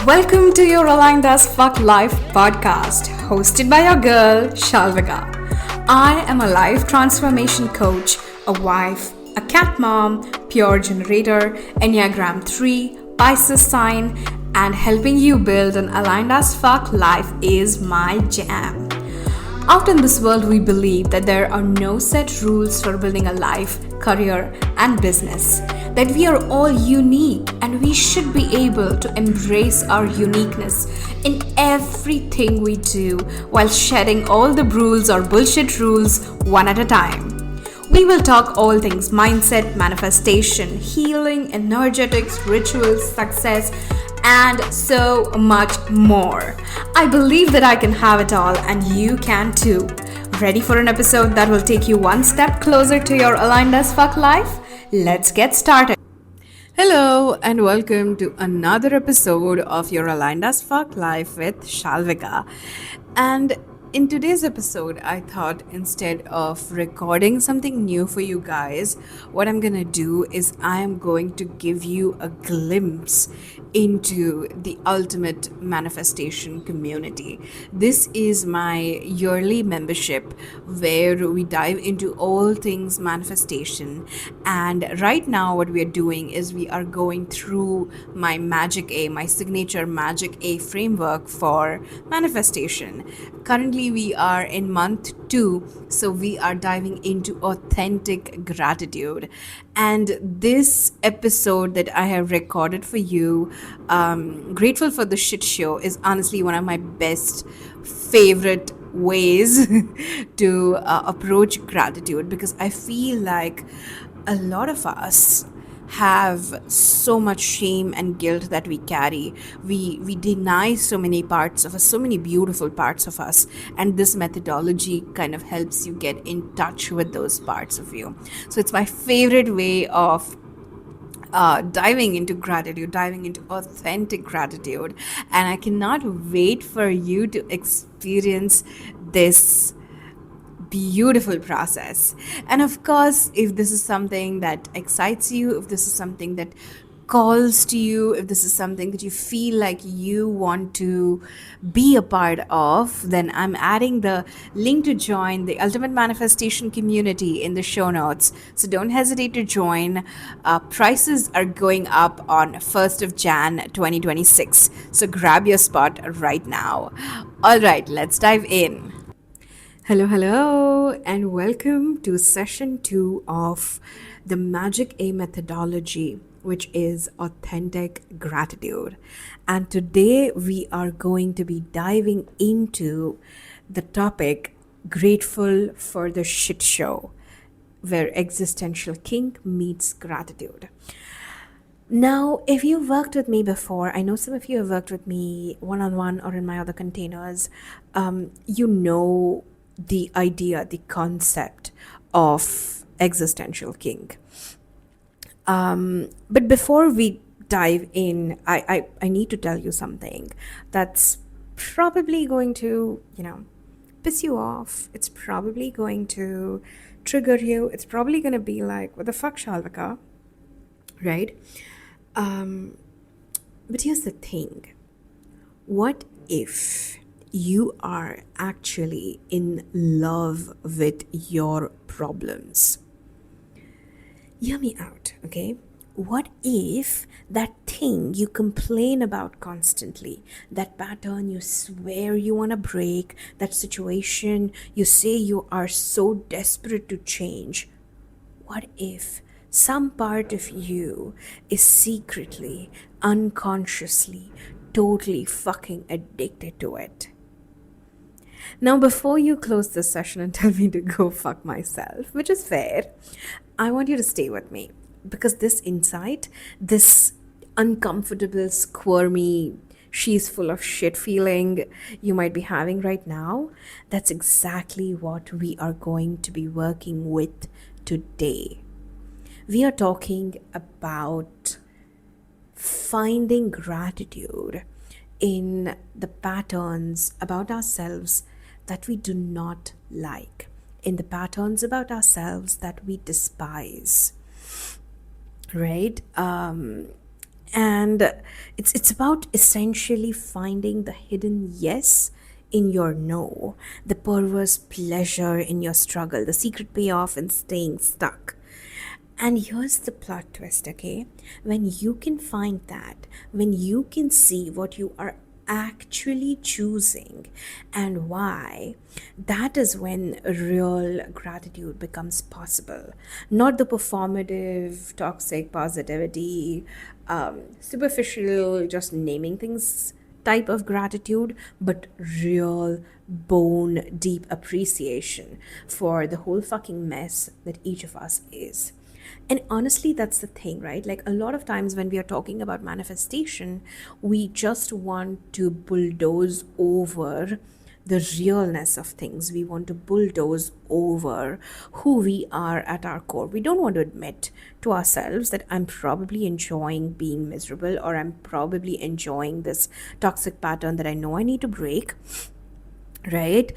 Welcome to your Aligned as Fuck Life podcast, hosted by your girl, Shalvika. I am a life transformation coach, a wife, a cat mom, pure generator, Enneagram 3, Pisces sign, and helping you build an aligned as fuck life is my jam. Out in this world, we believe that there are no set rules for building a life, career, and business. That we are all unique and we should be able to embrace our uniqueness in everything we do while shedding all the rules or bullshit rules one at a time. We will talk all things mindset, manifestation, healing, energetics, rituals, success, and so much more. I believe that I can have it all and you can too. Ready for an episode that will take you one step closer to your aligned as fuck life? Let's get started. Hello and welcome to another episode of your aligned as fuck life with Shalvika. And in today's episode, I thought instead of recording something new for you guys, what I'm gonna do is I am going to give you a glimpse into the ultimate manifestation community. This is my yearly membership where we dive into all things manifestation. And right now, what we are doing is we are going through my MAGICA, my signature MAGICA framework for manifestation. Currently, we are in month 2, so we are diving into authentic gratitude. And this episode that I have recorded for you, Grateful for the Shit Show, is honestly one of my best favorite ways to approach gratitude, because I feel like a lot of us have so much shame and guilt that we carry. We deny so many parts of us, so many beautiful parts of us, and this methodology kind of helps you get in touch with those parts of you. So it's my favorite way of diving into gratitude, diving into authentic gratitude, and I cannot wait for you to experience this beautiful process. And of course, if this is something that excites you, if this is something that calls to you, if this is something that you feel like you want to be a part of, then I'm adding the link to join the Ultimate Manifestation community in the show notes. So don't hesitate to join. Prices are going up on 1st of Jan 2026. So grab your spot right now. All right, let's dive in. Hello, and welcome to session 2 of the MAGICA methodology, which is authentic gratitude. And today we are going to be diving into the topic Grateful for the Shit Show, where existential kink meets gratitude. Now, if you've worked with me before, I know some of you have worked with me one-on-one or in my other containers, you know the idea, the concept of existential kink. But before we dive in, I need to tell you something that's probably going to, piss you off. It's probably going to trigger you. It's probably going to be like, what the fuck, Shalvika? Right? But here's the thing. What if you are actually in love with your problems? Hear me out, okay? What if that thing you complain about constantly, that pattern you swear you want to break, that situation you say you are so desperate to change, what if some part of you is secretly, unconsciously, totally fucking addicted to it? Now, before you close this session and tell me to go fuck myself, which is fair, I want you to stay with me, because this insight, this uncomfortable, squirmy, she's full of shit feeling you might be having right now, that's exactly what we are going to be working with today. We are talking about finding gratitude in the patterns about ourselves that we do not like, in the patterns about ourselves that we despise, right? And it's about essentially finding the hidden yes in your no, the perverse pleasure in your struggle, the secret payoff in staying stuck. And here's the plot twist, okay? When you can find that, when you can see what you are actually choosing and why, that is when real gratitude becomes possible. Not the performative, toxic positivity, superficial, just naming things type of gratitude, but real bone deep appreciation for the whole fucking mess that each of us is. And honestly, that's the thing, right? Like a lot of times when we are talking about manifestation, we just want to bulldoze over the realness of things. We want to bulldoze over who we are at our core. We don't want to admit to ourselves that I'm probably enjoying being miserable, or I'm probably enjoying this toxic pattern that I know I need to break, right?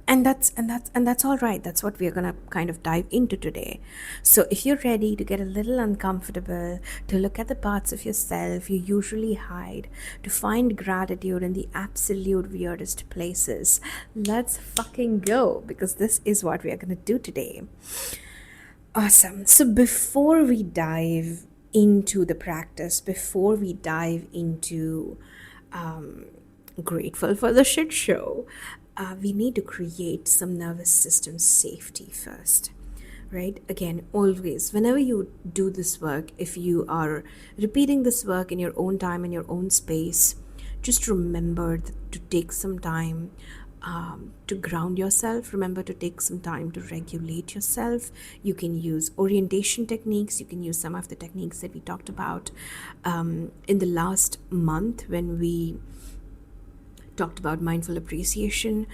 And that's all right. That's what we're gonna kind of dive into today. So if you're ready to get a little uncomfortable, to look at the parts of yourself you usually hide, to find gratitude in the absolute weirdest places, let's fucking go, because this is what we are gonna do today. Awesome. So before we dive into the practice, before we dive into grateful for the shit show, we need to create some nervous system safety first. Right? Again, always, whenever you do this work, if you are repeating this work in your own time, in your own space, just remember to take some time to ground yourself. Remember to take some time to regulate yourself. You can use orientation techniques. You can use some of the techniques that we talked about in the last month when we talked about mindful appreciation.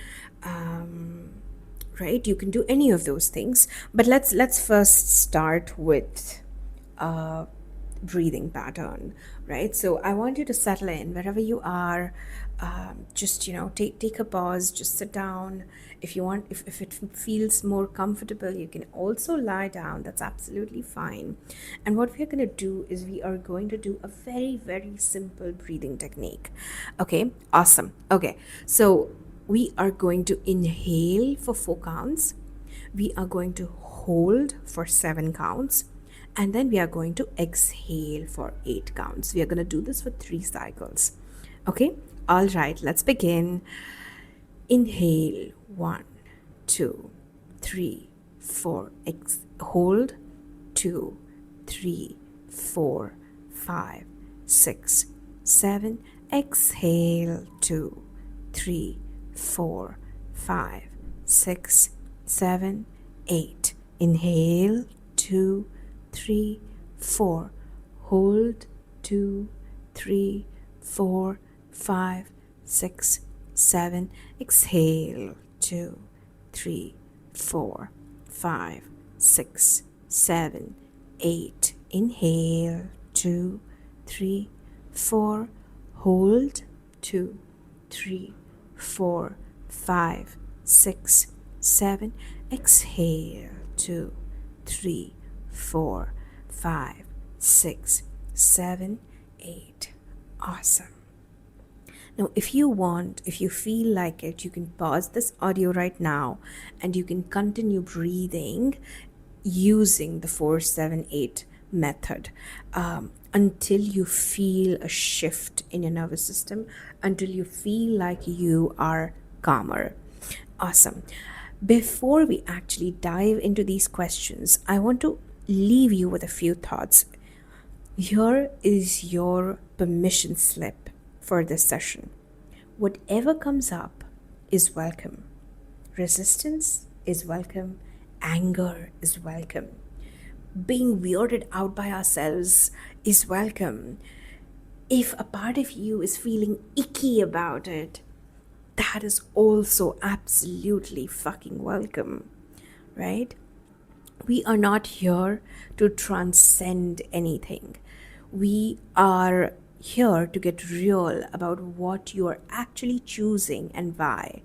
Right, you can do any of those things, but let's first start with a breathing pattern, right? So I want you to settle in wherever you are. Just take a pause, just sit down. If you want, if it feels more comfortable, you can also lie down. That's absolutely fine. And what we're going to do is we are going to do a very, very simple breathing technique. Okay, awesome. Okay, so we are going to inhale for 4 counts, we are going to hold for 7 counts, and then we are going to exhale for 8 counts. We are going to do this for 3 cycles. Okay, all right, let's begin. Inhale, 1, 2, 3, 4. Hold, 2, 3, 4, 5, 6, 7. Exhale, 2, 3, 4, 5, 6, 7, 8. Inhale, 2, 3, 4. Hold, 2, 3, 4, 5, 6, 7. Exhale, 2, 3, 4, 5, 6, 7, 8. Inhale, 2, 3, 4. Hold, 2, 3, 4, 5, 6, 7. Exhale, 2, 3, 4, 5, 6, 7, 8. Awesome. Now, if you feel like it, you can pause this audio right now and you can continue breathing using the 4-7-8 method until you feel a shift in your nervous system, until you feel like you are calmer. Awesome. Before we actually dive into these questions, I want to leave you with a few thoughts. Here is your permission slip for this session. Whatever comes up is welcome. Resistance is welcome. Anger is welcome. Being weirded out by ourselves is welcome. If a part of you is feeling icky about it, that is also absolutely fucking welcome, right? We are not here to transcend anything. We are here to get real about what you are actually choosing and why.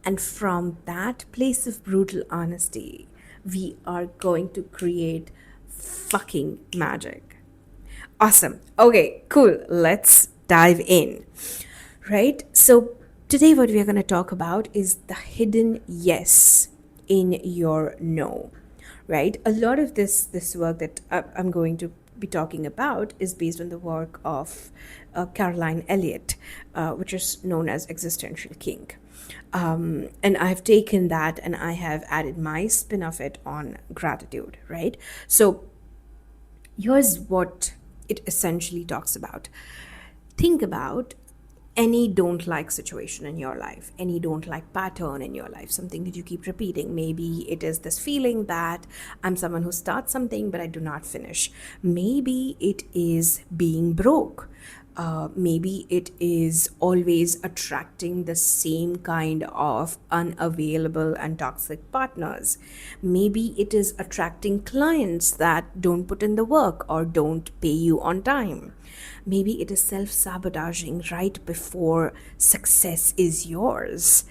And from that place of brutal honesty, we are going to create fucking magic. Awesome. Okay, cool. Let's dive in. Right? So, today, what we are going to talk about is the hidden yes in your no. Right? A lot of this work that I'm going to be talking about is based on the work of Caroline Elliott, which is known as existential kink. And I've taken that and I have added my spin of it on gratitude, right? So here's what it essentially talks about. Think about any don't like situation in your life, any don't like pattern in your life, something that you keep repeating. Maybe it is this feeling that I'm someone who starts something but I do not finish. Maybe it is being broke. Maybe it is always attracting the same kind of unavailable and toxic partners. Maybe it is attracting clients that don't put in the work or don't pay you on time. Maybe it is self sabotaging right before success is yours.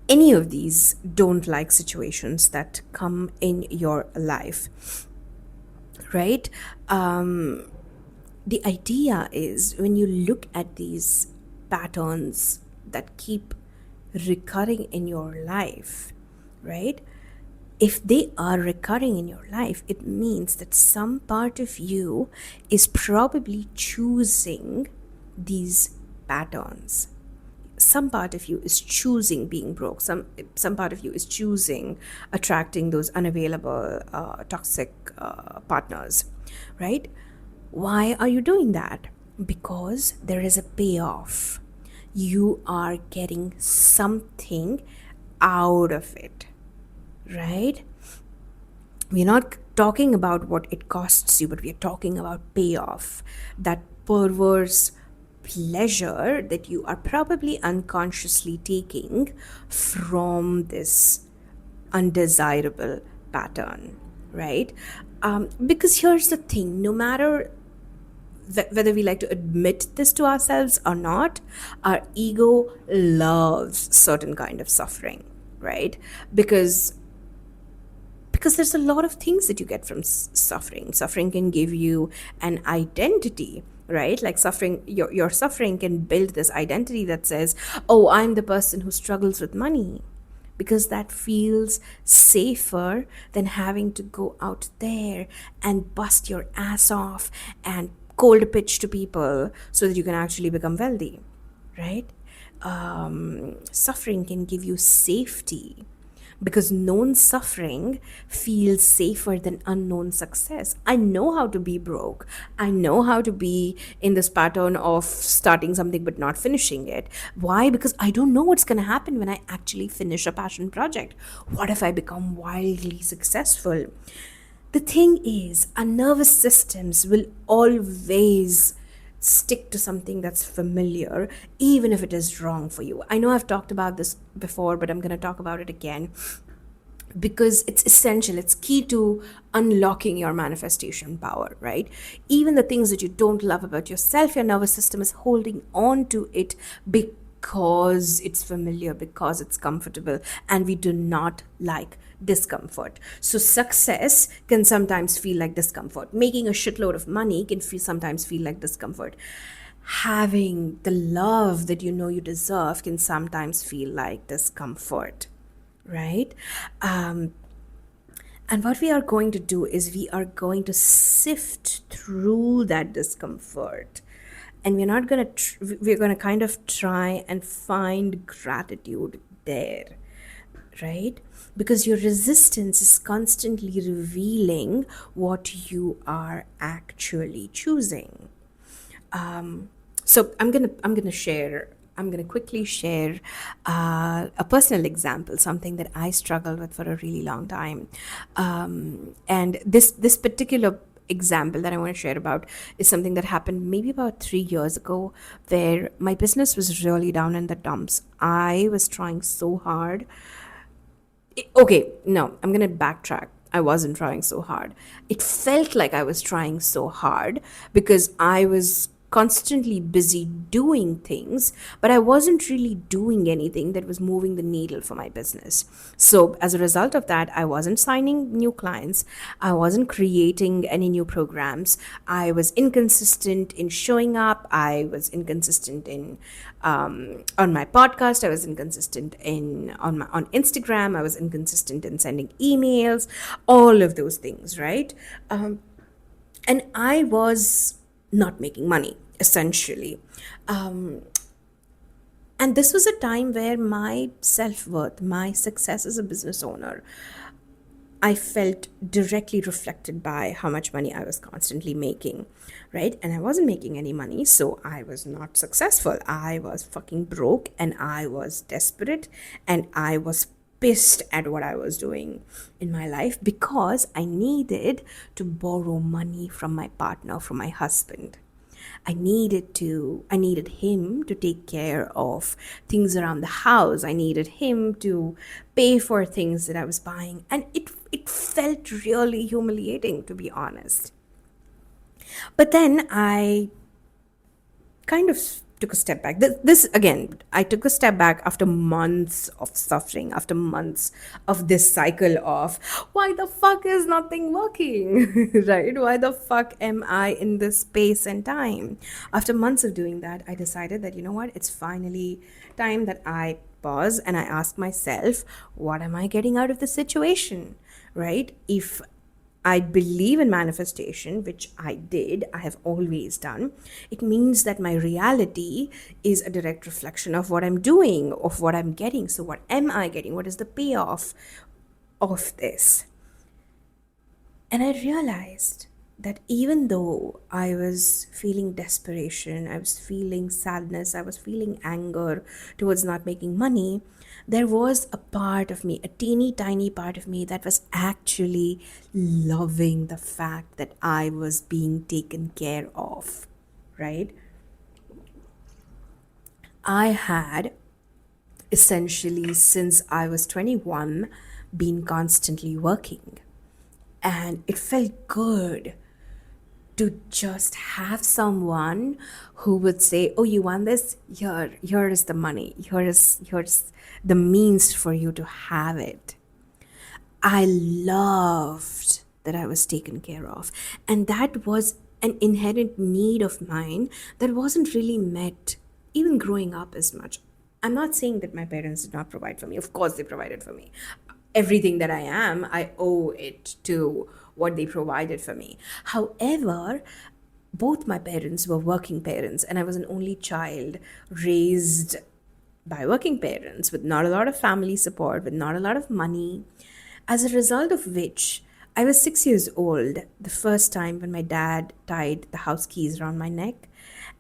Any of these don't like situations that come in your life, right? The idea is when you look at these patterns that keep recurring in your life, right? If they are recurring in your life, it means that some part of you is probably choosing these patterns. Some part of you is choosing being broke. Some part of you is choosing attracting those unavailable, toxic partners, right? Why are you doing that? Because there is a payoff. You are getting something out of it, right? We're not talking about what it costs you, but we're talking about payoff, that perverse pleasure that you are probably unconsciously taking from this undesirable pattern, right? Because here's the thing, no matter whether we like to admit this to ourselves or not, our ego loves certain kind of suffering, right? Because there's a lot of things that you get from suffering. Suffering can give you an identity, right? Like suffering, your suffering can build this identity that says, oh, I'm the person who struggles with money, because that feels safer than having to go out there and bust your ass off and cold pitch to people so that you can actually become wealthy, right? Suffering can give you safety, because known suffering feels safer than unknown success. I know how to be broke. I know how to be in this pattern of starting something but not finishing it. Why? Because I don't know what's going to happen when I actually finish a passion project. What if I become wildly successful? The thing is, our nervous systems will always stick to something that's familiar, even if it is wrong for you. I know I've talked about this before, but I'm going to talk about it again because it's essential. It's key to unlocking your manifestation power, right? Even the things that you don't love about yourself, your nervous system is holding on to it because it's familiar, because it's comfortable, and we do not like discomfort. So success can sometimes feel like discomfort. Making a shitload of money can sometimes feel like discomfort. Having the love that you know you deserve can sometimes feel like discomfort, right? And what we are going to do is we are going to sift through that discomfort, and we're going to kind of try and find gratitude there, right? Because your resistance is constantly revealing what you are actually choosing. So I'm gonna quickly share a personal example, something that I struggled with for a really long time. And this particular example that I want to share about is something that happened maybe about 3 years ago, where my business was really down in the dumps. I was trying so hard. Okay, no, I'm gonna backtrack. I wasn't trying so hard. It felt like I was trying so hard because I was constantly busy doing things, but I wasn't really doing anything that was moving the needle for my business. So as a result of that, I wasn't signing new clients. I wasn't creating any new programs. I was inconsistent in showing up. I was inconsistent in on my podcast. I was inconsistent in on Instagram. I was inconsistent in sending emails. All of those things, right? And I was not making money, essentially. And this was a time where my self-worth, my success as a business owner, I felt directly reflected by how much money I was constantly making, right? And I wasn't making any money, so I was not successful. I was fucking broke, and I was desperate, and I was pissed at what I was doing in my life because I needed to borrow money from my partner, from my husband. I needed him to take care of things around the house. I needed him to pay for things that I was buying. And it felt really humiliating, to be honest. But then I kind of took a step back. This again, I took a step back after months of suffering, after months of this cycle of why the fuck is nothing working, right? Why the fuck am I in this space and time? After months of doing that, I decided that, you know what, it's finally time that I pause and I ask myself, what am I getting out of the situation, right? If I believe in manifestation, which I did, I have always done, it means that my reality is a direct reflection of what I'm doing, of what I'm getting. So, what am I getting? What is the payoff of this? And I realized that even though I was feeling desperation, I was feeling sadness, I was feeling anger towards not making money, there was a part of me, a teeny tiny part of me, that was actually loving the fact that I was being taken care of, right? I had essentially, since I was 21, been constantly working. And it felt good to just have someone who would say, oh, you want this? Here is the money. Here's the means for you to have it. I loved that I was taken care of. And that was an inherent need of mine that wasn't really met even growing up as much. I'm not saying that my parents did not provide for me. Of course, they provided for me. Everything that I am, I owe it to what they provided for me. However, both my parents were working parents, and I was an only child raised by working parents with not a lot of family support, with not a lot of money. As a result of which, I was 6 years old the first time when my dad tied the house keys around my neck,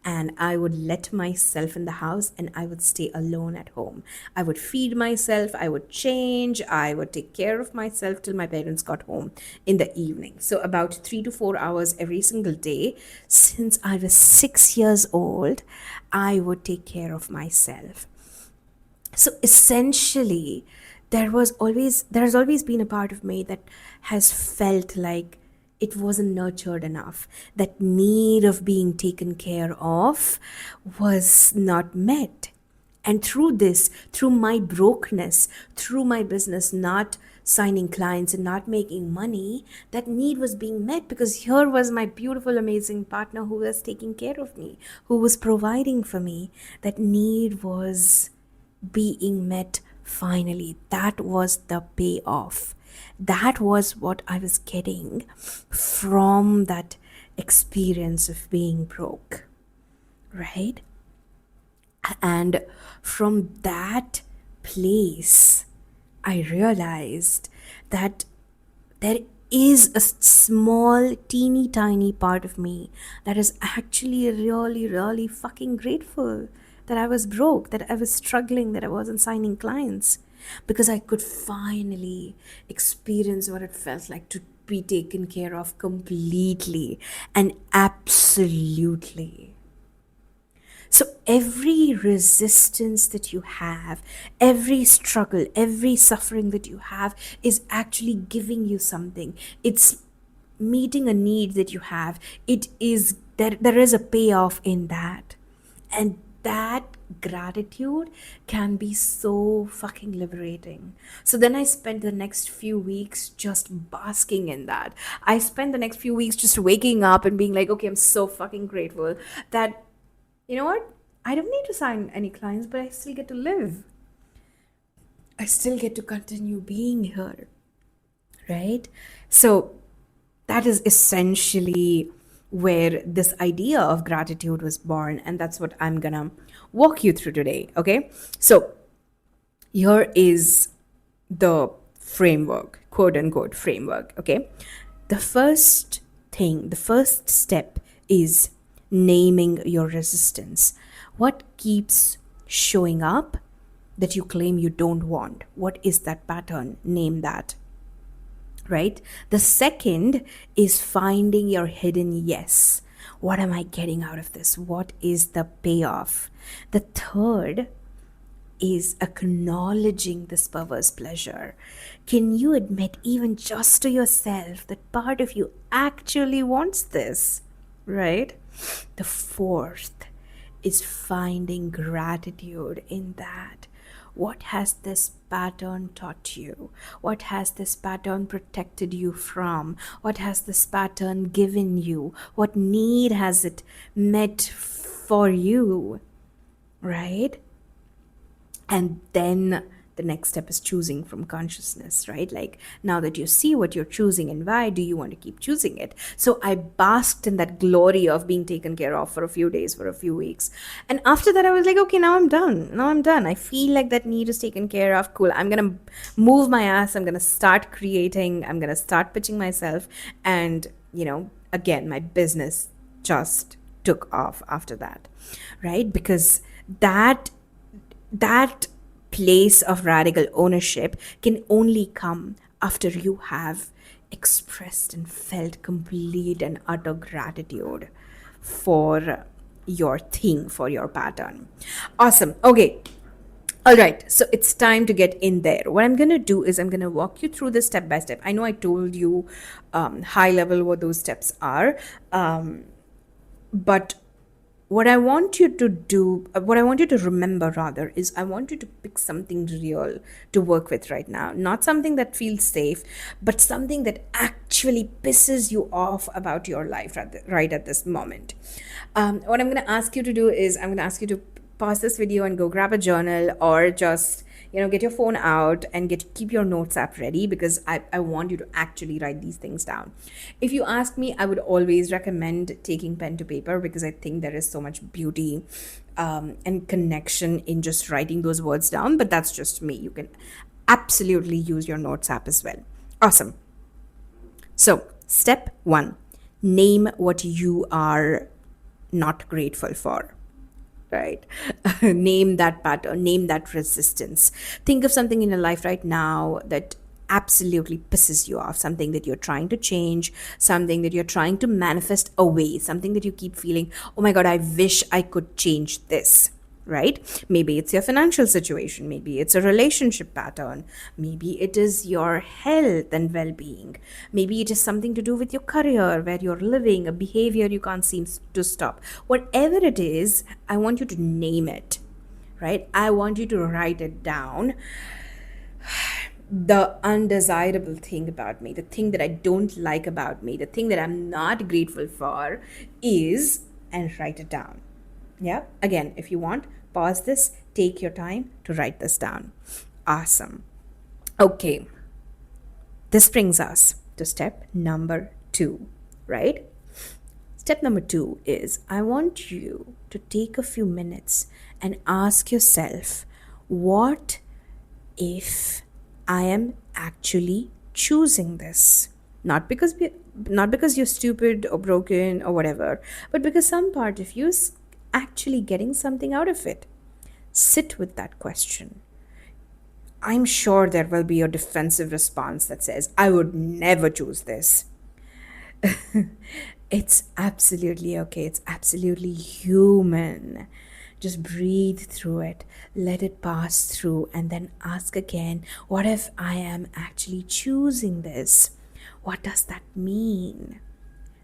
and I would let myself in the house and I would stay alone at home. I would feed myself, I would change, I would take care of myself till my parents got home in the evening. So about 3 to 4 hours every single day since I was 6 years old, I would take care of myself. So essentially, there has always been a part of me that has felt like it wasn't nurtured enough. That need of being taken care of was not met. And through this, through my brokenness, through my business not signing clients and not making money, that need was being met because here was my beautiful, amazing partner who was taking care of me, who was providing for me. That need was being met finally. That was the payoff. That was what I was getting from that experience of being broke, right? And from that place, I realized that there is a small, teeny tiny part of me that is actually really, really fucking grateful that I was broke, that I was struggling, that I wasn't signing clients, because I could finally experience what it felt like to be taken care of completely and absolutely. So every resistance that you have, every struggle, every suffering that you have is actually giving you something. It's meeting a need that you have. It is There is a payoff in that. And that gratitude can be so fucking liberating. So then I spent the next few weeks just basking in that. I spent the next few weeks just waking up and being like, okay, I'm so fucking grateful that, you know what? I don't need to sign any clients, but I still get to live. I still get to continue being here, right? So that is essentially where this idea of gratitude was born, and that's what I'm gonna walk you through today. Okay, so here is the framework, quote unquote framework. Okay, the first thing, the first step is naming your resistance. What keeps showing up that you claim you don't want? What is that pattern? Name that. Right? The second is finding your hidden yes. What am I getting out of this? What is the payoff? The third is acknowledging this perverse pleasure. Can you admit, even just to yourself, that part of you actually wants this? Right? The fourth is finding gratitude in that. What has this pattern taught you? What has this pattern protected you from? What has this pattern given you? What need has it met for you? Right? And then the next step is choosing from consciousness, right? Like, now that you see what you're choosing and why, do you want to keep choosing it? So I basked in that glory of being taken care of for a few days, for a few weeks. And after that, I was like, okay, now I'm done. Now I'm done. I feel like that need is taken care of. Cool. I'm going to move my ass. I'm going to start creating. I'm going to start pitching myself. And, again, my business just took off after that, right? Because that place of radical ownership can only come after you have expressed and felt complete and utter gratitude for your thing, for your pattern. Awesome. Okay. All right. So it's time to get in there. What I'm going to do is I'm going to walk you through this step by step. I know I told you high level what those steps are, but what I want you to remember rather, is I want you to pick something real to work with right now. Not something that feels safe, but something that actually pisses you off about your life right at this moment. What I'm going to ask you to do is I'm going to ask you to pause this video and go grab a journal, or just get your phone out and keep your notes app ready, because I want you to actually write these things down. If you ask me, I would always recommend taking pen to paper, because I think there is so much beauty and connection in just writing those words down. But that's just me. You can absolutely use your notes app as well. Awesome. So step 1, name what you are not grateful for. Right? Name that pattern, name that resistance. Think of something in your life right now that absolutely pisses you off, something that you're trying to change, something that you're trying to manifest away, something that you keep feeling, oh my God, I wish I could change this. Right? Maybe it's your financial situation. Maybe it's a relationship pattern. Maybe it is your health and well-being. Maybe it is something to do with your career, where you're living, a behavior you can't seem to stop. Whatever it is, I want you to name it, right? I want you to write it down. The undesirable thing about me, the thing that I don't like about me, the thing that I'm not grateful for is, and write it down. Yeah. Again, if you want, pause this, take your time to write this down. Awesome. Okay. This brings us to step number 2, right? Step number 2 is I want you to take a few minutes and ask yourself, what if I am actually choosing this? Not because you're stupid or broken or whatever, but because some part of you is actually getting something out of it. Sit with that question. I'm sure there will be a defensive response that says, I would never choose this. It's absolutely okay. It's absolutely human. Just breathe through it, let it pass through, and then ask again, what if I am actually choosing this? What does that mean?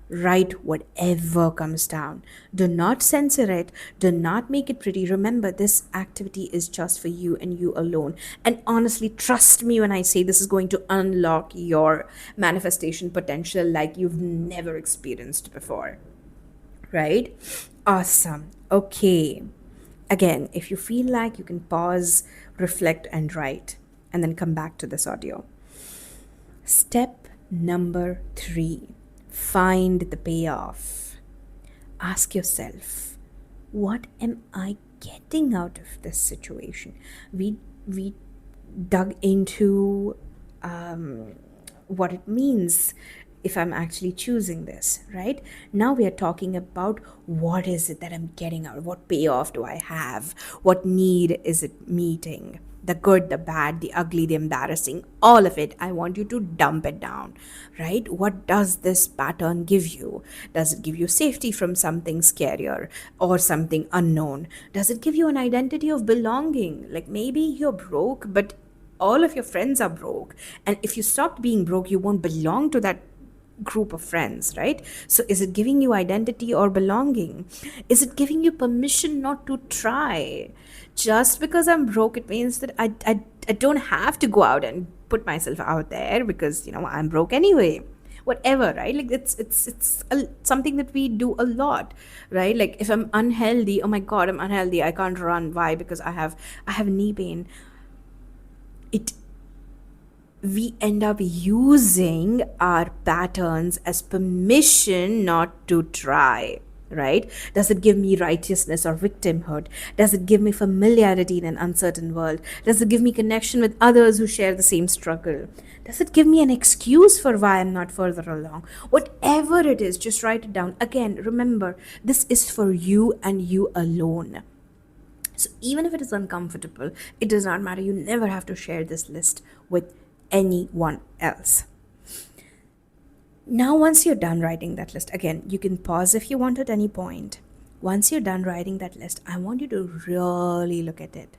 Write whatever comes down. Do not censor it. Do not make it pretty. Remember, this activity is just for you and you alone. And honestly, trust me when I say this is going to unlock your manifestation potential like you've never experienced before. Right? Awesome. Okay. Again, if you feel like, you can pause, reflect, and write, and then come back to this audio. Step number 3, find the payoff. Ask yourself, what am I getting out of this situation? We dug into what it means if I'm actually choosing this, right? Now we are talking about what is it that I'm getting out? What payoff do I have? What need is it meeting? The good, the bad, the ugly, the embarrassing, all of it. I want you to dump it down, right? What does this pattern give you? Does it give you safety from something scarier or something unknown? Does it give you an identity of belonging? Like maybe you're broke, but all of your friends are broke. And if you stopped being broke, you won't belong to that group of friends, right? So is it giving you identity or belonging? Is it giving you permission not to try? Just because I'm broke, it means that I don't have to go out and put myself out there because, I'm broke anyway. Whatever, right? Like something that we do a lot, right? Like if I'm unhealthy, oh my God, I'm unhealthy, I can't run. Why? Because I have knee pain. We end up using our patterns as permission not to try, right? Does it give me righteousness or victimhood? Does it give me familiarity in an uncertain world? Does it give me connection with others who share the same struggle? Does it give me an excuse for why I'm not further along? Whatever it is, just write it down. Again, remember, this is for you and you alone. So even if it is uncomfortable, it does not matter. You never have to share this list with anyone else. Now, once you're done writing that list, again, you can pause if you want at any point. Once you're done writing that list, I want you to really look at it.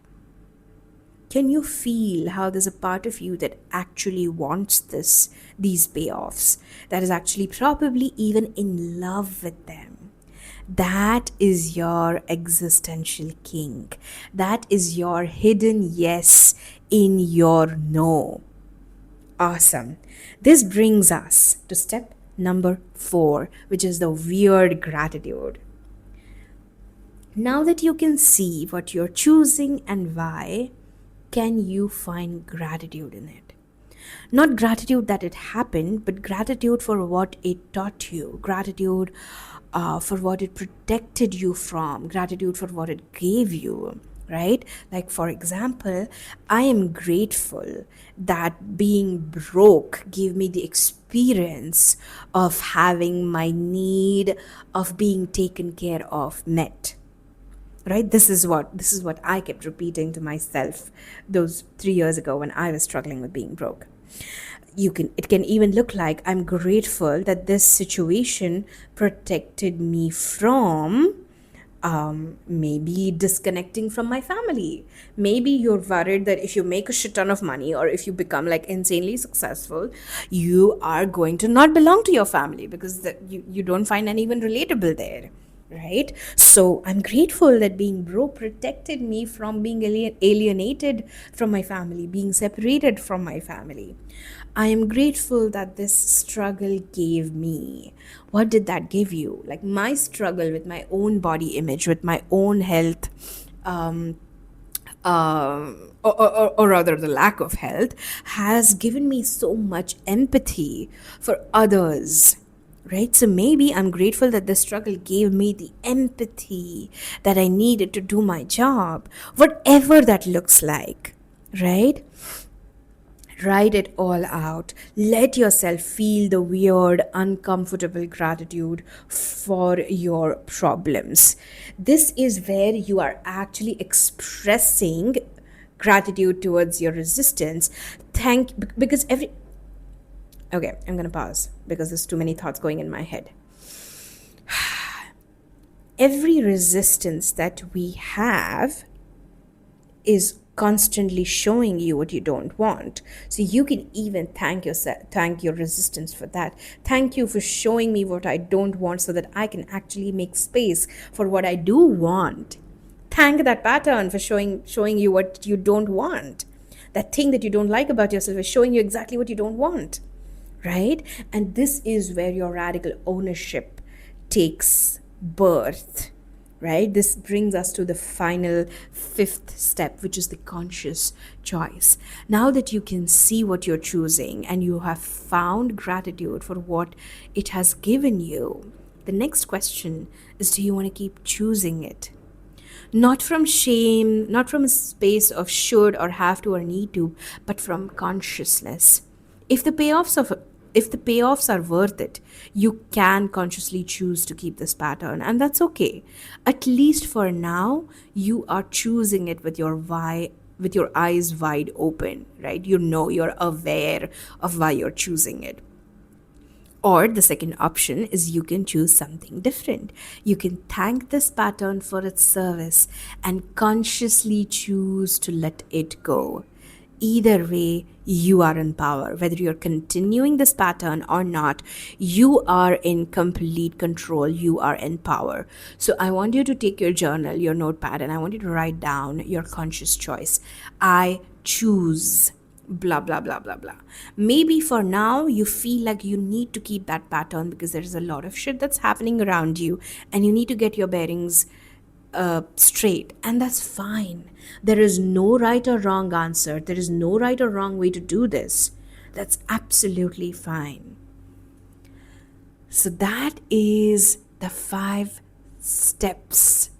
Can you feel how there's a part of you that actually wants these payoffs, that is actually probably even in love with them? That is your existential kink. That is your hidden yes in your no. Awesome. This brings us to step number 4, which is the weird gratitude. Now that you can see what you're choosing and why, can you find gratitude in it? Not gratitude that it happened, but gratitude for what it taught you. Gratitude for what it protected you from. Gratitude for what it gave you. Right? Like, for example, I am grateful that being broke gave me the experience of having my need of being taken care of met. Right? This is what I kept repeating to myself those 3 years ago when I was struggling with being broke. It can even look like, I'm grateful that this situation protected me from maybe disconnecting from my family. Maybe you're worried that if you make a shit ton of money or if you become like insanely successful, you are going to not belong to your family because you don't find anyone relatable there, right? So I'm grateful that being broke protected me from being alienated from my family, being separated from my family. I am grateful that this struggle gave me. What did that give you? Like my struggle with my own body image, with my own health, or rather the lack of health, has given me so much empathy for others. Right? So maybe I'm grateful that this struggle gave me the empathy that I needed to do my job, whatever that looks like. Right? Write it all out. Let yourself feel the weird, uncomfortable gratitude for your problems. This is where you are actually expressing gratitude towards your resistance. Because okay, I'm going to pause because there's too many thoughts going in my head. Every resistance that we have is constantly showing you what you don't want. So you can even thank your resistance for that. Thank you for showing me what I don't want so that I can actually make space for what I do want. Thank that pattern for showing you what you don't want. That thing that you don't like about yourself is showing you exactly what you don't want, right? And this is where your radical ownership takes birth, right? This brings us to the final fifth step, which is the conscious choice. Now that you can see what you're choosing and you have found gratitude for what it has given you, the next question is, do you want to keep choosing it? Not from shame, not from a space of should or have to or need to, but from consciousness. If the payoffs of if the payoffs are worth it, you can consciously choose to keep this pattern, and that's okay. At least for now, you are choosing it with with your eyes wide open, right? You know, you're aware of why you're choosing it. Or the second option is you can choose something different. You can thank this pattern for its service and consciously choose to let it go. Either way, you are in power. Whether you're continuing this pattern or not, you are in complete control. You are in power. So I want you to take your journal, your notepad, and I want you to write down your conscious choice. I choose blah blah blah blah blah. Maybe for now you feel like you need to keep that pattern because there is a lot of shit that's happening around you and you need to get your bearings straight, and that's fine. There is no right or wrong answer. There is no right or wrong way to do this. That's absolutely fine. So that is the 5 steps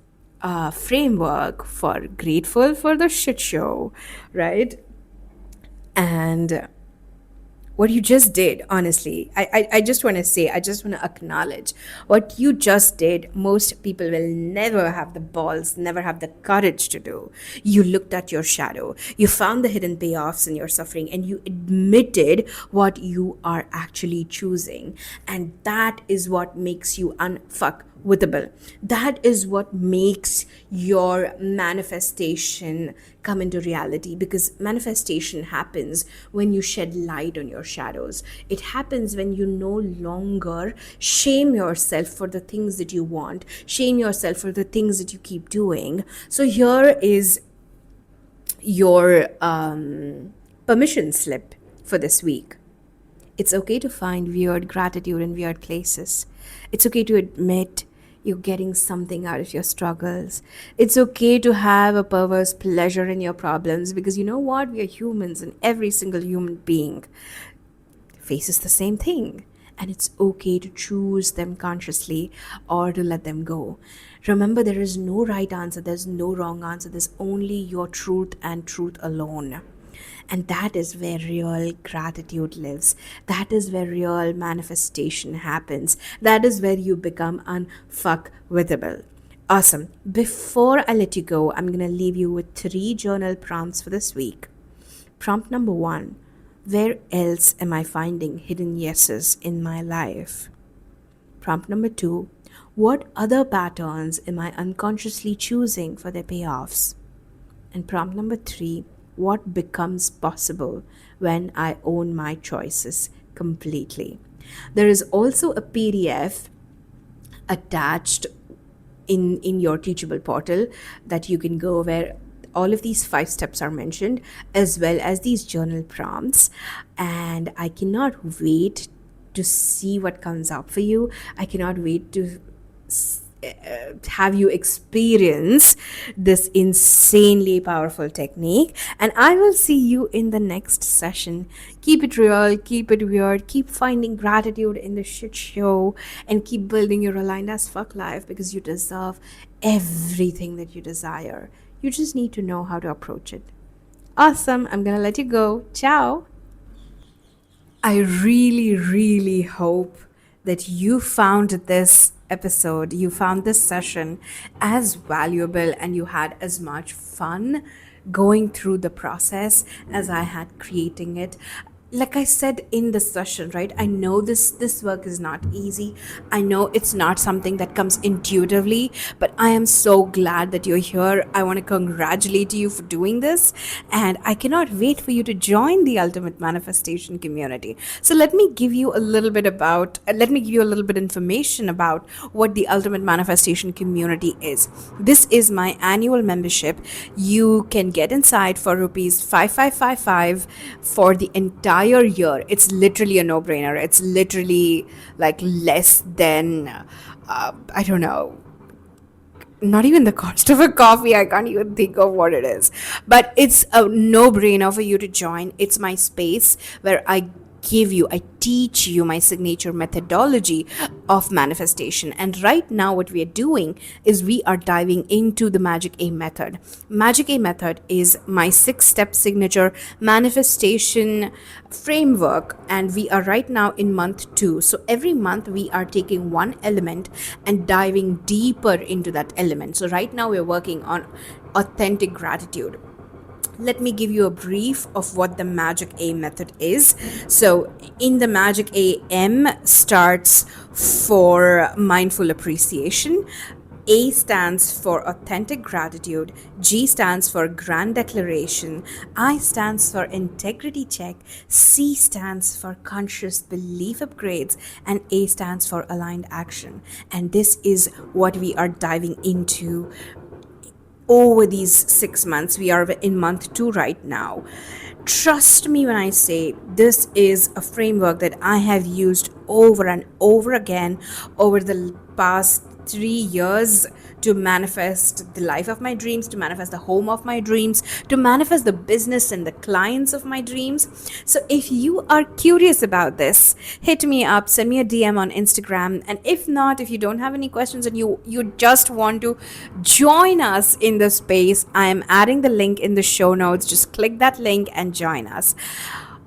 framework for grateful for the shit show, right? And what you just did, honestly, I just want to say, I just want to acknowledge what you just did. Most people will never have the balls, never have the courage to do. You looked at your shadow, you found the hidden payoffs in your suffering, and you admitted what you are actually choosing. And that is what makes you unfuckwithable. That is what makes your manifestation come into reality, because manifestation happens when you shed light on your shadows. It happens when you no longer shame yourself for the things that you want, shame yourself for the things that you keep doing. So here is your permission slip for this week. It's okay to find weird gratitude in weird places. It's okay to admit you're getting something out of your struggles. It's okay to have a perverse pleasure in your problems, because you know what? We are humans, and every single human being faces the same thing. And it's okay to choose them consciously or to let them go. Remember, there is no right answer, there's no wrong answer, there's only your truth and truth alone. And that is where real gratitude lives. That is where real manifestation happens. That is where you become unfuckwithable. Awesome. Before I let you go, I'm going to leave you with 3 journal prompts for this week. Prompt number 1: where else am I finding hidden yeses in my life? Prompt number 2: what other patterns am I unconsciously choosing for their payoffs? And prompt number 3: what becomes possible when I own my choices completely? There is also a PDF attached in your Teachable portal that you can go, where all of these 5 steps are mentioned, as well as these journal prompts. And I cannot wait to see what comes up for you. I cannot wait to have you experience this insanely powerful technique. And I will see you in the next session. Keep it real, keep it weird, keep finding gratitude in the shit show, and keep building your aligned as fuck life, because you deserve everything that you desire. You just need to know how to approach it. Awesome. I'm gonna let you go. Ciao. I really, really hope that you found this episode, you found this session as valuable, and you had as much fun going through the process as I had creating it. like I said in the session, right? I know this work is not easy. I know it's not something that comes intuitively, but I am so glad that you're here. I want to congratulate you for doing this, and I cannot wait for you to join the Ultimate Manifestation community. So let me give you a little bit information about what the Ultimate Manifestation community is. This is my annual membership. You can get inside for rupees 5555 for the entire year. It's literally a no-brainer. It's literally like less than I don't know, not even the cost of a coffee. I can't even think of what it is, but it's a no-brainer for you to join. It's my space where I teach you my signature methodology of manifestation. And right now, what we are doing is we are diving into the Magic A method. Magic A method is my 6-step signature manifestation framework, and we are right now in month 2. So every month we are taking one element and diving deeper into that element. So right now we're working on authentic gratitude. Let me give you a brief of what the Magic A method is. So in the Magic A, M starts for mindful appreciation. A stands for authentic gratitude, G stands for grand declaration, I stands for integrity check, C stands for conscious belief upgrades, and A stands for aligned action. And this is what we are diving into over these 6 months. We are in month 2 right now. Trust me when I say this is a framework that I have used over and over again over the past 3 years to manifest the life of my dreams, to manifest the home of my dreams, to manifest the business and the clients of my dreams. So if you are curious about this, hit me up, send me a DM on Instagram. And if not, if you don't have any questions and you just want to join us in the space, I am adding the link in the show notes. Just click that link and join us.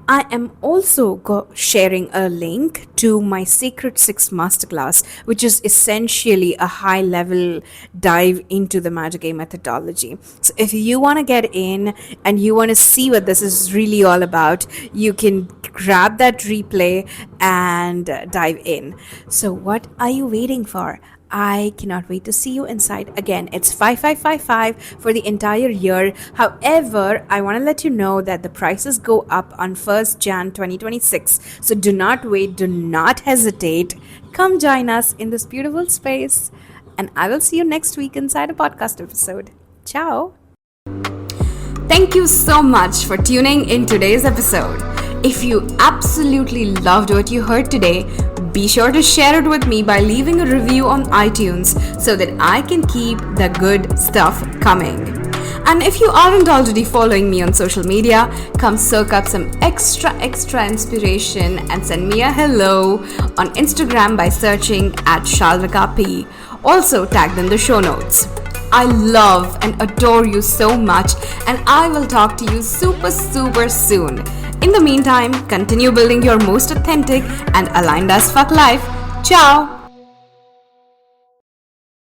I am also sharing a link to my Sacred 6 Masterclass, which is essentially a high-level dive into the Magic A methodology. So if you want to get in and you want to see what this is really all about, you can grab that replay and dive in. So what are you waiting for? I cannot wait to see you inside. Again, it's 5555 for the entire year. However, I want to let you know that the prices go up on 1st Jan 2026. So do not wait, do not hesitate. Come join us in this beautiful space. And I will see you next week inside a podcast episode. Ciao. Thank you so much for tuning in today's episode. If you absolutely loved what you heard today, be sure to share it with me by leaving a review on iTunes so that I can keep the good stuff coming. And if you aren't already following me on social media, come soak up some extra inspiration and send me a hello on Instagram by searching @ShalvikaP. Also tagged in the show notes. I love and adore you so much, and I will talk to you super soon. In the meantime, continue building your most authentic and aligned as fuck life. Ciao!